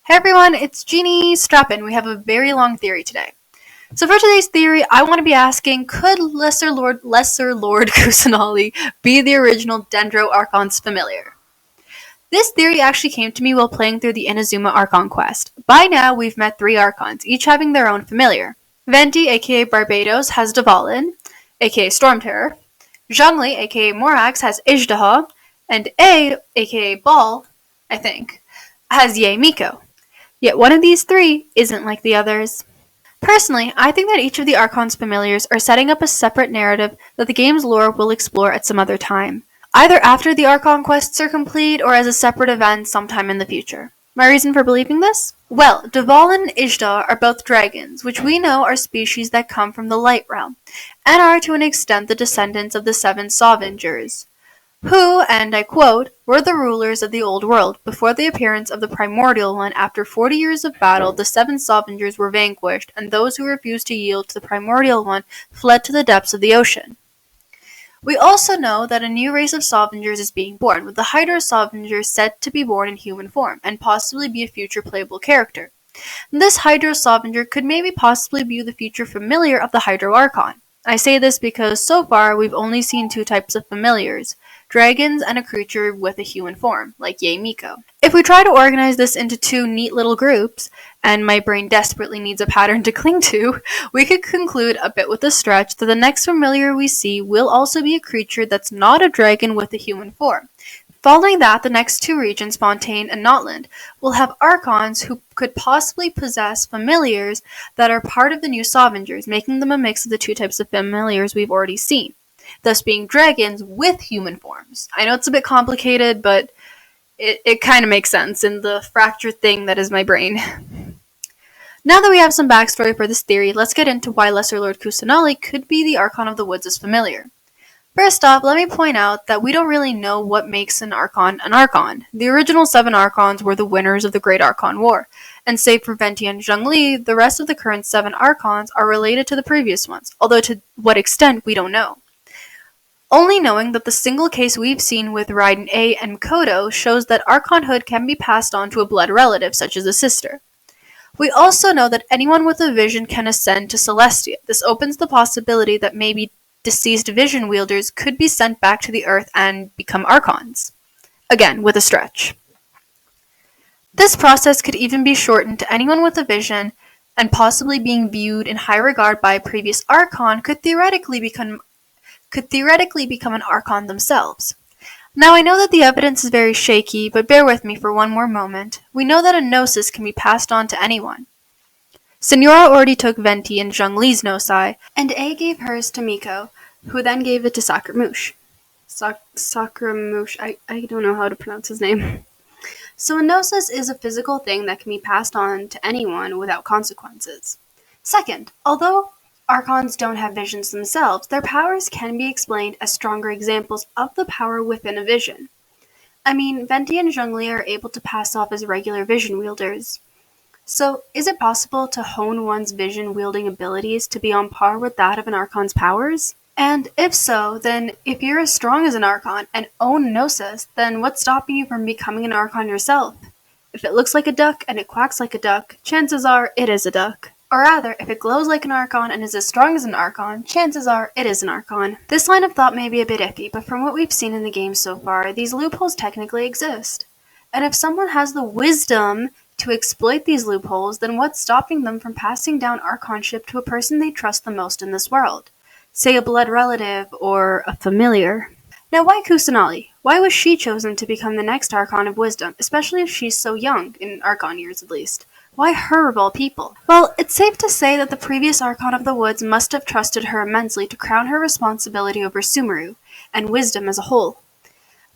Hey everyone, it's Jeannie. Strap in. We have a very long theory today. So for today's theory, I want to be asking, could Lesser Lord Kusanali be the original Dendro Archon's familiar? This theory actually came to me while playing through the Inazuma Archon quest. By now, we've met 3 Archons, each having their own familiar. Venti, aka Barbados, has Dvalin, aka Storm Terror. Zhongli, aka Morax, has Ijdaha, and A, aka Ball, I think, has Ye Miko. Yet one of these 3 isn't like the others. Personally, I think that each of the Archon's familiars are setting up a separate narrative that the game's lore will explore at some other time, either after the Archon quests are complete or as a separate event sometime in the future. My reason for believing this? Well, Dval and Ishtar are both dragons, which we know are species that come from the Light Realm, and are to an extent the descendants of the 7 Sovingers, who, and I quote, were the rulers of the old world. Before the appearance of the primordial one, after 40 years of battle, the 7 Sovingers were vanquished, and those who refused to yield to the primordial one fled to the depths of the ocean. We also know that a new race of Sovingers is being born, with the Hydra Sovinger said to be born in human form, and possibly be a future playable character. This Hydro Sovinger could maybe possibly be the future familiar of the Hydro Archon. I say this because so far we've only seen 2 types of familiars, dragons and a creature with a human form, like Ye Miko. If we try to organize this into 2 neat little groups, and my brain desperately needs a pattern to cling to, we could conclude a bit with a stretch that the next familiar we see will also be a creature that's not a dragon with a human form. Following that, the next 2 regions, Fontaine and Notland, will have Archons who could possibly possess familiars that are part of the new Sovingers, making them a mix of the 2 types of familiars we've already seen, thus being dragons with human forms. I know it's a bit complicated, but it kind of makes sense in the fractured thing that is my brain. Now that we have some backstory for this theory, let's get into why Lesser Lord Kusanali could be the Archon of the Woods' familiar. First off, let me point out that we don't really know what makes an Archon an Archon. The original 7 Archons were the winners of the Great Archon War, and save for Venti and Zhongli, the rest of the current 7 Archons are related to the previous ones, although to what extent we don't know. Only knowing that the single case we've seen with Raiden A and Makoto shows that Archonhood can be passed on to a blood relative, such as a sister. We also know that anyone with a vision can ascend to Celestia. This opens the possibility that maybe deceased vision wielders could be sent back to the Earth and become Archons. Again, with a stretch. This process could even be shortened to anyone with a vision and possibly being viewed in high regard by a previous Archon could theoretically become an Archon themselves. Now I know that the evidence is very shaky, but bear with me for one more moment. We know that a gnosis can be passed on to anyone. Senora already took Venti and Zhongli's Nosai, and A gave hers to Miko, who then gave it to Sakramush. Sakramush, I don't know how to pronounce his name. So a gnosis is a physical thing that can be passed on to anyone without consequences. Second, although Archons don't have visions themselves, their powers can be explained as stronger examples of the power within a vision. I mean, Venti and Zhongli are able to pass off as regular vision wielders. So, is it possible to hone one's vision-wielding abilities to be on par with that of an Archon's powers? And if so, then if you're as strong as an Archon and own Gnosis, then what's stopping you from becoming an Archon yourself? If it looks like a duck and it quacks like a duck, chances are it is a duck. Or rather, if it glows like an Archon and is as strong as an Archon, chances are it is an Archon. This line of thought may be a bit iffy, but from what we've seen in the game so far, these loopholes technically exist. And if someone has the wisdom to exploit these loopholes, then what's stopping them from passing down Archonship to a person they trust the most in this world? Say a blood relative or a familiar. Now why Kusanali? Why was she chosen to become the next Archon of Wisdom, especially if she's so young, in Archon years at least? Why her of all people? Well, it's safe to say that the previous Archon of the Woods must have trusted her immensely to crown her responsibility over Sumeru, and wisdom as a whole.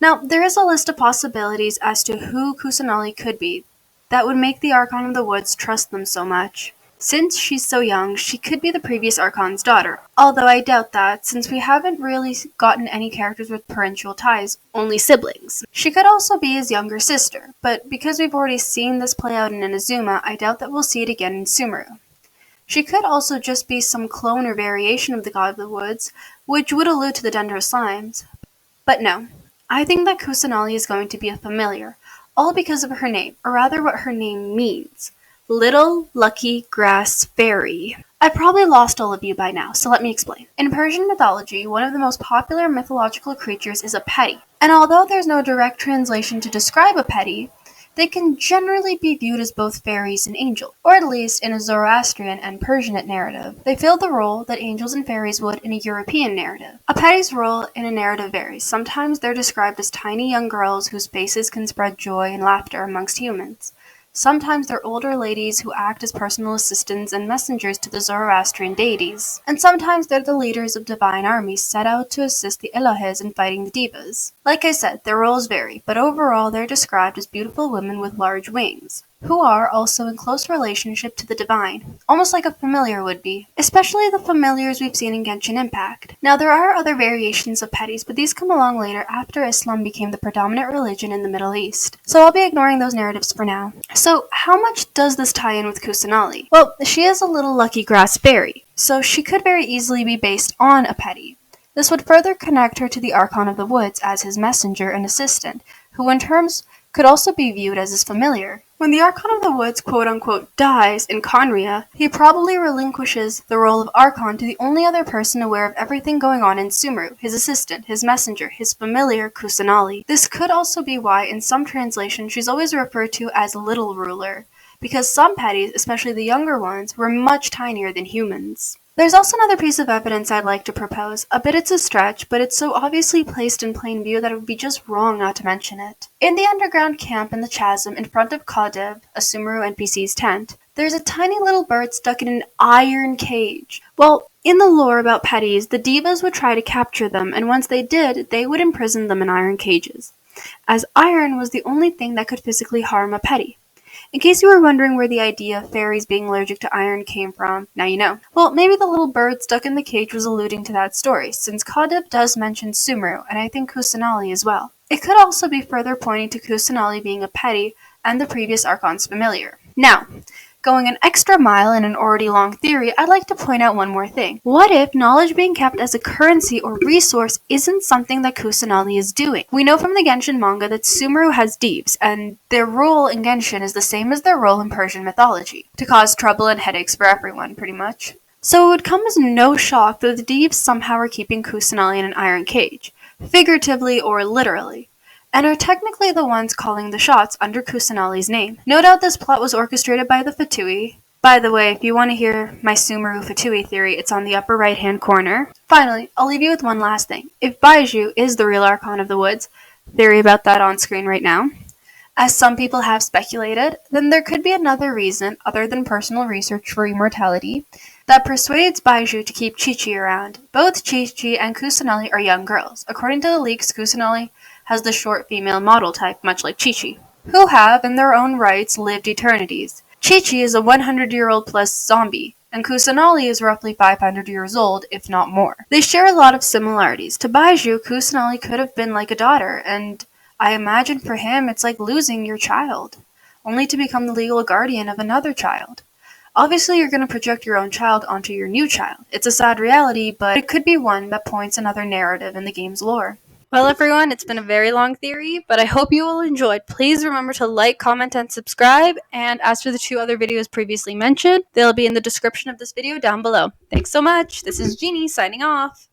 Now, there is a list of possibilities as to who Kusanali could be that would make the Archon of the Woods trust them so much. Since she's so young, she could be the previous Archon's daughter, although I doubt that, since we haven't really gotten any characters with parental ties, only siblings. She could also be his younger sister, but because we've already seen this play out in Inazuma, I doubt that we'll see it again in Sumeru. She could also just be some clone or variation of the God of the Woods, which would allude to the Dendro Slimes. But no, I think that Kusanali is going to be a familiar, all because of her name, or rather what her name means. Little Lucky Grass Fairy. I probably lost all of you by now, so let me explain. In Persian mythology, one of the most popular mythological creatures is a petty. And although there's no direct translation to describe a petty, they can generally be viewed as both fairies and angels, or at least in a Zoroastrian and Persianate narrative. They fill the role that angels and fairies would in a European narrative. A petty's role in a narrative varies. Sometimes they're described as tiny young girls whose faces can spread joy and laughter amongst humans. Sometimes they're older ladies who act as personal assistants and messengers to the Zoroastrian deities. And sometimes they're the leaders of divine armies set out to assist the Elohes in fighting the Devas. Like I said, their roles vary, but overall they're described as beautiful women with large wings, who are also in close relationship to the divine, almost like a familiar would be, especially the familiars we've seen in Genshin Impact. Now there are other variations of petties, but these come along later after Islam became the predominant religion in the Middle East, so I'll be ignoring those narratives for now. So how much does this tie in with Kusanali? Well, she is a little lucky grass fairy, so she could very easily be based on a petty. This would further connect her to the Archon of the Woods as his messenger and assistant, who in terms could also be viewed as his familiar. When the Archon of the Woods quote-unquote dies in Khaenri'ah, he probably relinquishes the role of Archon to the only other person aware of everything going on in Sumeru, his assistant, his messenger, his familiar Kusanali. This could also be why in some translations she's always referred to as Little Ruler, because some petties, especially the younger ones, were much tinier than humans. There's also another piece of evidence I'd like to propose. A bit it's a stretch, but it's so obviously placed in plain view that it would be just wrong not to mention it. In the underground camp in the chasm in front of Kadev, a Sumeru NPC's tent, there's a tiny little bird stuck in an iron cage. Well, in the lore about petties, the divas would try to capture them, and once they did, they would imprison them in iron cages, as iron was the only thing that could physically harm a petty. In case you were wondering where the idea of fairies being allergic to iron came from, now you know. Well, maybe the little bird stuck in the cage was alluding to that story, since Kadev does mention Sumeru, and I think Kusanali as well. It could also be further pointing to Kusanali being a petty and the previous Archon's familiar. Now, going an extra mile in an already long theory, I'd like to point out one more thing. What if knowledge being kept as a currency or resource isn't something that Kusanali is doing? We know from the Genshin manga that Sumeru has Deeps, and their role in Genshin is the same as their role in Persian mythology, to cause trouble and headaches for everyone, pretty much. So it would come as no shock that the Deeps somehow are keeping Kusanali in an iron cage, figuratively or literally, and are technically the ones calling the shots under Kusanali's name. No doubt this plot was orchestrated by the Fatui. By the way, if you want to hear my Sumeru Fatui theory, it's on the upper right hand corner. Finally, I'll leave you with one last thing. If Baiju is the real Archon of the Woods, theory about that on screen right now, as some people have speculated, then there could be another reason, other than personal research for immortality, that persuades Baiju to keep Chi-Chi around. Both Chi-Chi and Kusanali are young girls. According to the leaks, Kusanali has the short female model type, much like Chi-Chi, who have, in their own rights, lived eternities. Chi-Chi is a 100-year-old plus zombie, and Kusanali is roughly 500 years old, if not more. They share a lot of similarities. To Baiju, Kusanali could have been like a daughter, and I imagine for him it's like losing your child, only to become the legal guardian of another child. Obviously, you're going to project your own child onto your new child. It's a sad reality, but it could be one that points another narrative in the game's lore. Well, everyone, it's been a very long theory, but I hope you all enjoyed. Please remember to like, comment, and subscribe. And as for the 2 other videos previously mentioned, they'll be in the description of this video down below. Thanks so much. This is Jeannie signing off.